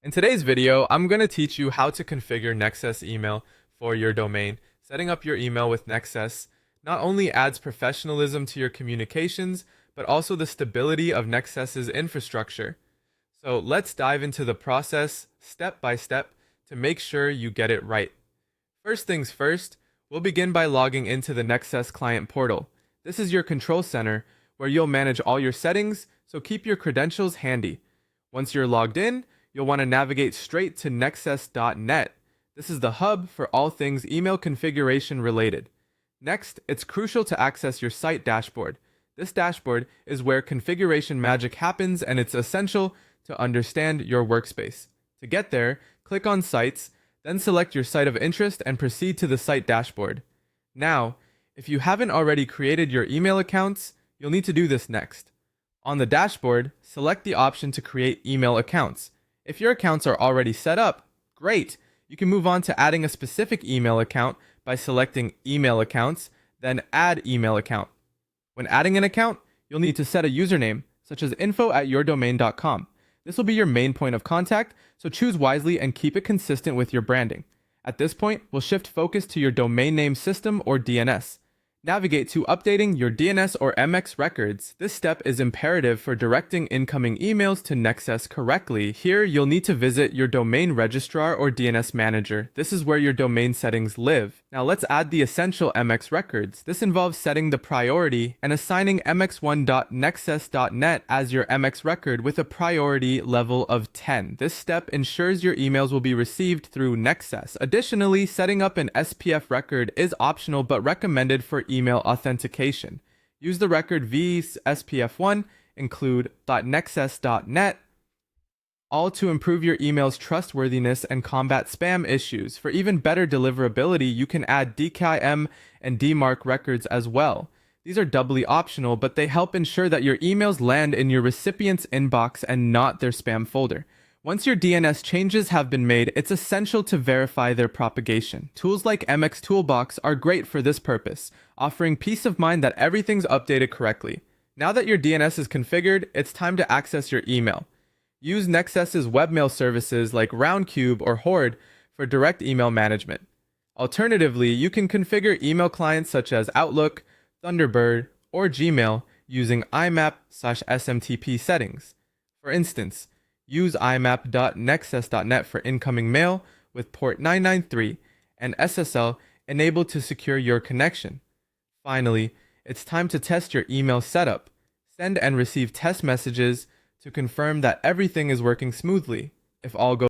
In today's video, I'm going to teach you how to configure Nexcess email for your domain. Setting up your email with Nexcess not only adds professionalism to your communications, but also the stability of Nexcess's infrastructure. So let's dive into the process step by step to make sure you get it right. First things first, we'll begin by logging into the Nexcess client portal. This is your control center where you'll manage all your settings, so keep your credentials handy. Once you're logged in, you'll want to navigate straight to nexcess.net. This is the hub for all things email configuration related. Next, it's crucial to access your site dashboard. This dashboard is where configuration magic happens, and it's essential to understand your workspace. To get there, click on Sites, then select your site of interest and proceed to the site dashboard. Now, if you haven't already created your email accounts, you'll need to do this next. On the dashboard, select the option to create email accounts. If your accounts are already set up, great! You can move on to adding a specific email account by selecting Email Accounts, then Add Email Account. When adding an account, you'll need to set a username, such as info@yourdomain.com. This will be your main point of contact, so choose wisely and keep it consistent with your branding. At this point, we'll shift focus to your domain name system or DNS. Navigate to updating your DNS or MX records. This step is imperative for directing incoming emails to Nexcess correctly. Here, you'll need to visit your domain registrar or DNS manager. This is where your domain settings live. Now let's add the essential MX records. This involves setting the priority and assigning mx1.nexcess.net as your MX record with a priority level of 10. This step ensures your emails will be received through Nexcess. Additionally, setting up an SPF record is optional but recommended for email authentication. Use the record v/spf1, include .nexcess.net, all to improve your email's trustworthiness and combat spam issues. For even better deliverability, you can add DKIM and DMARC records as well. These are doubly optional, but they help ensure that your emails land in your recipient's inbox and not their spam folder. Once your DNS changes have been made, it's essential to verify their propagation. Tools like MX Toolbox are great for this purpose, offering peace of mind that everything's updated correctly. Now that your DNS is configured, it's time to access your email. Use Nexcess's webmail services like Roundcube or Horde for direct email management. Alternatively, you can configure email clients such as Outlook, Thunderbird, or Gmail using IMAP/SMTP settings. For instance, use imap.nexcess.net for incoming mail with port 993 and SSL enabled to secure your connection. Finally, it's time to test your email setup. Send and receive test messages to confirm that everything is working smoothly. If all goes